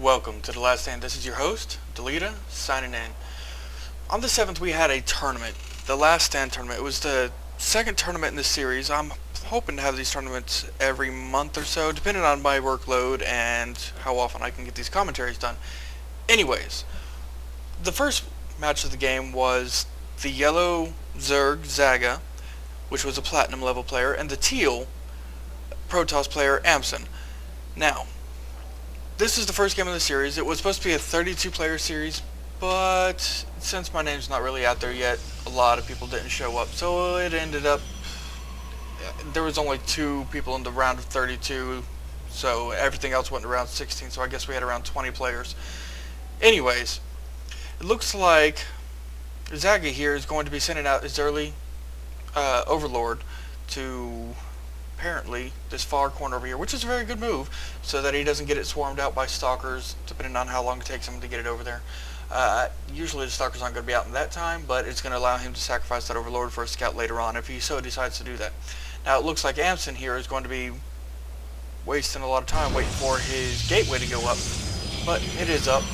Welcome to The Last Stand. This is your host, Delita, signing in. On the 7th, we had a tournament, the Last Stand tournament. It was the second tournament in the series. I'm hoping to have these tournaments every month or so, depending on my workload and how often I can get these commentaries done. Anyways, the first match of the game was the yellow Xaggah, which was a platinum level player, and the teal Protoss player, Ampson. Now, this is the first game of the series. It was supposed to be a 32-player series, but since my name's not really out there yet, a lot of people didn't show up. So it ended up, there was only 2 people in the round of 32, so everything else went to round 16, so I guess we had around 20 players. Anyways, it looks like Xaggah here is going to be sending out his early Overlord to apparently this far corner over here, which is a very good move, so that he doesn't get it swarmed out by stalkers, depending on how long it takes him to get it over there. Usually the stalkers aren't going to be out in that time, but it's going to allow him to sacrifice that Overlord for a scout later on if he so decides to do that. Now it looks like Ampson here is going to be wasting a lot of time waiting for his gateway to go up, but it is up.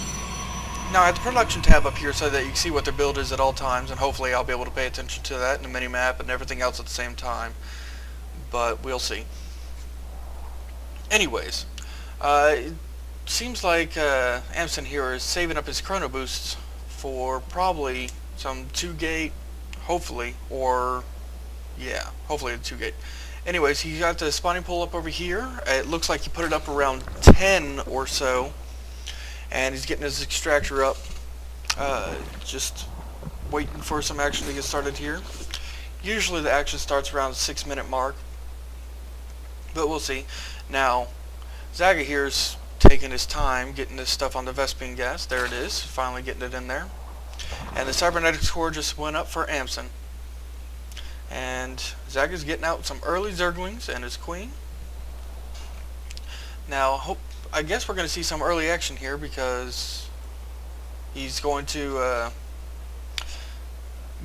Now I have the production tab up here so that you can see what their build is at all times, and hopefully I'll be able to pay attention to that in the mini-map and everything else at the same time. But we'll see. Anyways, it seems like Ampson here is saving up his chrono boosts for probably some 2-gate, hopefully, or yeah, hopefully a 2-gate. Anyways, he got the spawning pool up over here. It looks like he put it up around 10 or so, and he's getting his extractor up. Just waiting for some action to get started here. Usually the action starts around the 6-minute mark, but we'll see. Now, Xaggah here's taking his time getting this stuff on the Vespene gas. There it is, finally getting it in there. And the cybernetic score just went up for Ampson. And Xaggah's getting out some early Zerglings and his queen. Now, I guess we're going to see some early action here because he's going to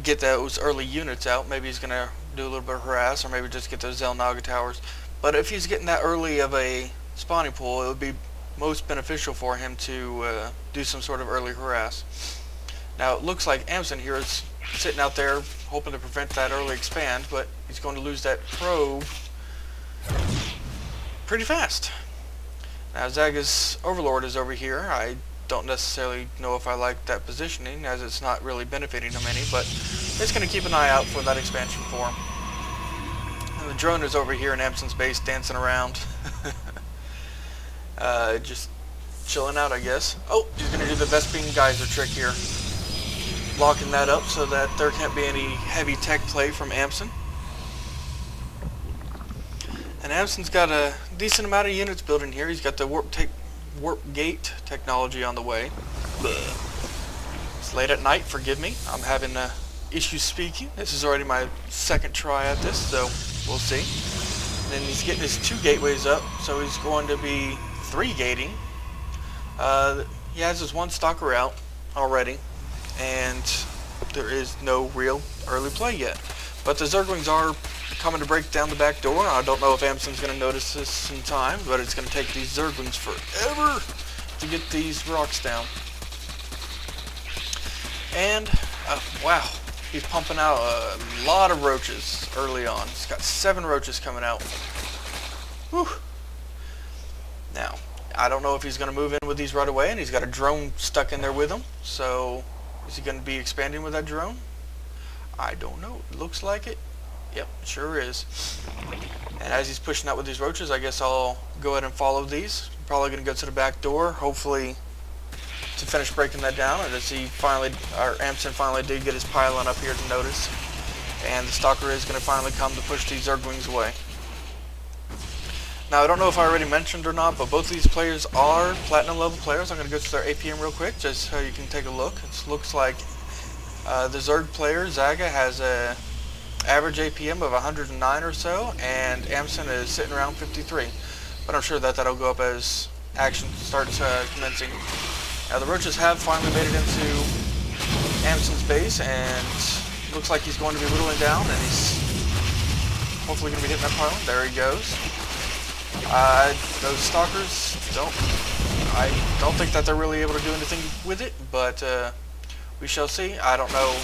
get those early units out. Maybe he's going to do a little bit of harass, or maybe just get those Xel'Naga towers. But if he's getting that early of a spawning pool, it would be most beneficial for him to do some sort of early harass. Now it looks like Ampson here is sitting out there hoping to prevent that early expand, but he's going to lose that probe pretty fast. Now Xaggah's Overlord is over here. I don't necessarily know if I like that positioning, as it's not really benefiting him any, but it's going to keep an eye out for that expansion for him. And the drone is over here in Ampson's base dancing around. Just chilling out, I guess. Oh, he's going to do the Vespene geyser trick here. Locking that up so that there can't be any heavy tech play from Ampson. And Ampson's got a decent amount of units building here. He's got the warp gate technology on the way. It's late at night, forgive me. I'm having issues speaking. This is already my 2nd try at this, so we'll see. And then he's getting his 2 gateways up, so he's going to be 3 gating. He has his 1 stalker out already, and there is no real early play yet. But the Zerglings are coming to break down the back door. I don't know if Ampson's going to notice this in time, but it's going to take these Zerglings forever to get these rocks down. And, wow, he's pumping out a lot of roaches early on. He's got 7 roaches coming out. Whew. Now, I don't know if he's going to move in with these right away, and he's got a drone stuck in there with him. So, is he going to be expanding with that drone? I don't know. It looks like it. Yep, sure is. And as he's pushing out with these roaches, I guess I'll go ahead and follow these. I'm probably going to go to the back door, hopefully to finish breaking that down. And as Ampson finally did get his pylon up here to notice. And the stalker is going to finally come to push these Zerglings away. Now, I don't know if I already mentioned or not, but both of these players are platinum level players. I'm going to go to their APM real quick, just so you can take a look. It looks like the Zerg player, Xaggah, has a average APM of 109 or so, and Ampson is sitting around 53. But I'm sure that that'll go up as action starts commencing. Now the roaches have finally made it into Ampson's base, and looks like he's going to be whittling down, and he's hopefully going to be hitting that pylon. There he goes. Those stalkers don't I don't think that they're really able to do anything with it, but we shall see. I don't know.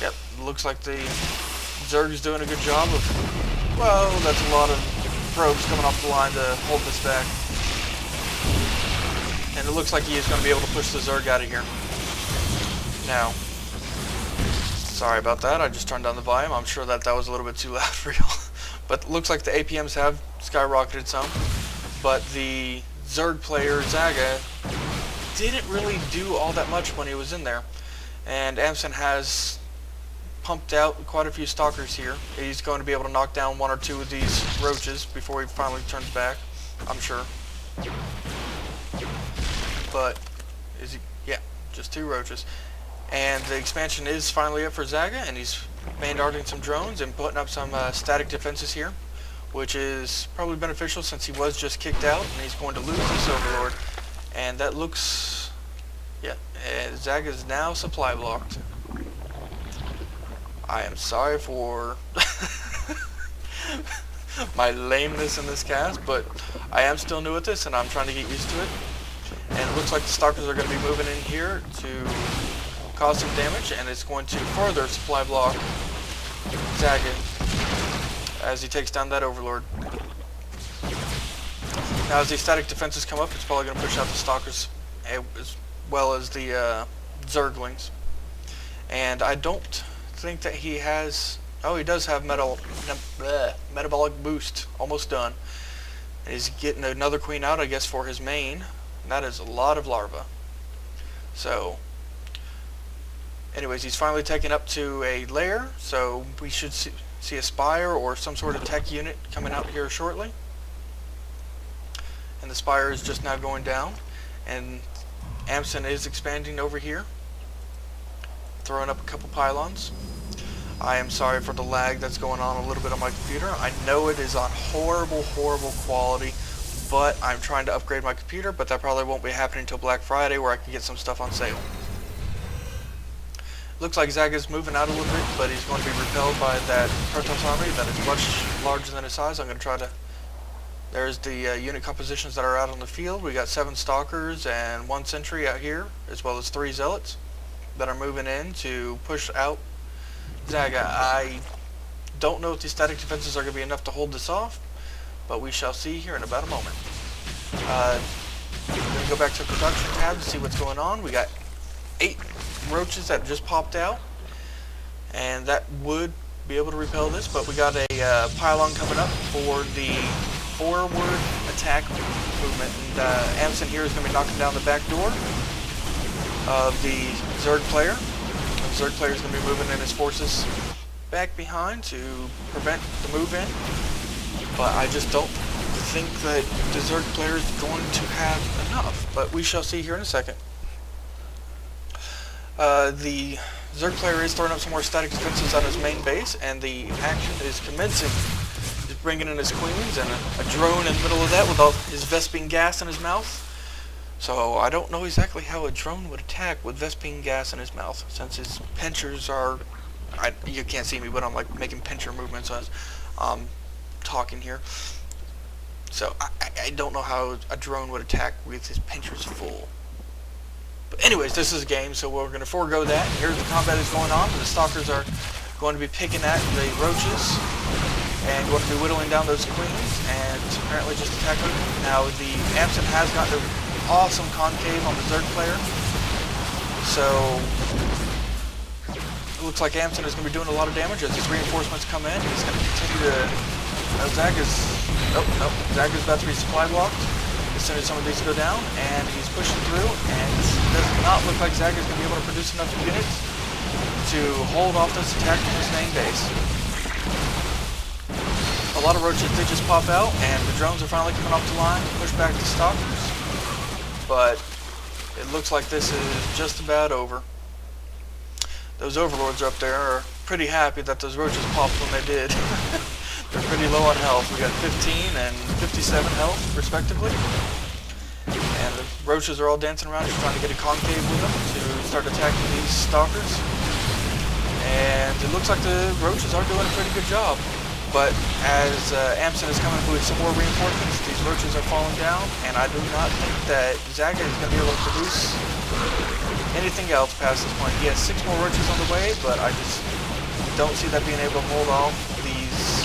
Yep, looks like the Zerg is doing a good job of, well, that's a lot of probes coming off the line to hold this back. And it looks like he is going to be able to push the Zerg out of here. Now, sorry about that, I just turned down the volume. I'm sure that was a little bit too loud for y'all. But it looks like the APMs have skyrocketed some. But the Zerg player, Xaggah, didn't really do all that much when he was in there. And Ampson has pumped out quite a few stalkers here. He's going to be able to knock down one or two of these roaches before he finally turns back, I'm sure. But, is he? Yeah, just 2 roaches. And the expansion is finally up for Xaggah, and he's man-darting some drones and putting up some static defenses here, which is probably beneficial since he was just kicked out, and he's going to lose this Overlord. And that looks, yeah, Xaggah is now supply blocked. I am sorry for my lameness in this cast, but I am still new at this, and I'm trying to get used to it. And it looks like the Stalkers are going to be moving in here to cause some damage, and it's going to further supply block Xaggah as he takes down that Overlord. Now as the static defenses come up, it's probably going to push out the Stalkers as well as the Zerglings. And I don't think that he has... Oh, he does have metabolic boost. Almost done. And he's getting another queen out, I guess, for his main. That is a lot of larvae. So, anyways, he's finally taken up to a lair, so we should see a spire or some sort of tech unit coming out here shortly. And the spire is just now going down, and Ampson is expanding over here, throwing up a couple pylons. I am sorry for the lag that's going on a little bit on my computer. I know it is on horrible, horrible quality, but I'm trying to upgrade my computer, but that probably won't be happening until Black Friday, where I can get some stuff on sale. Looks like Xaggah's moving out a little bit, but he's going to be repelled by that Protoss army that is much larger than his size. I'm going to try to... There's the unit compositions that are out on the field. We got 7 Stalkers and 1 Sentry out here, as well as 3 Zealots that are moving in to push out Xaggah. I don't know if these static defenses are going to be enough to hold this off, but we shall see here in about a moment. I'm going to go back to the production tab to see what's going on. We got 8 roaches that just popped out, and that would be able to repel this, but we got a pylon coming up for the forward attack movement, and Ampson here is going to be knocking down the back door of the Zerg player. The Zerg player is going to be moving in his forces back behind to prevent the move in, but I just don't think that the Zerg player is going to have enough, but we shall see here in a second. The Zerg player is throwing up some more static defenses on his main base, and the action is commencing. He's bringing in his queens and a drone in the middle of that with all his Vespene gas in his mouth. So I don't know exactly how a drone would attack with Vespene gas in his mouth, since his pinchers are... you can't see me, but I'm like making pincher movements as I'm talking here. So I don't know how a drone would attack with his pinchers full. But anyways, this is a game, so we're going to forego that. And here's the combat is going on. The Stalkers are going to be picking at the roaches and going to be whittling down those queens and apparently just attacking them. Now the Ampson has gotten an awesome concave on the Zerg player, so it looks like Ampson is going to be doing a lot of damage as his reinforcements come in. He's going to continue to... Xaggah's about to be supply blocked as soon as some of these go down, and he's pushing through, and it does not look like Xaggah's going to be able to produce enough units to hold off this attack from his main base. A lot of roaches did just pop out, and the drones are finally coming off the line to push back the Stalkers, but it looks like this is just about over. Those Overlords up there are pretty happy that those roaches popped when they did. They're pretty low on health. We got 15 and 57 health, respectively. And the roaches are all dancing around, just trying to get a concave with them to start attacking these Stalkers. And it looks like the roaches are doing a pretty good job. But as Ampson is coming with some more reinforcements, these roaches are falling down, and I do not think that Xaggah is going to be able to produce anything else past this point. He has 6 more roaches on the way, but I just don't see that being able to hold off these,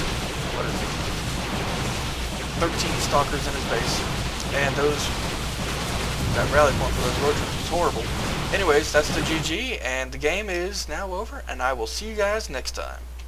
13 stalkers in his base. And that rally point for those roaches was horrible. Anyways, that's the GG, and the game is now over, and I will see you guys next time.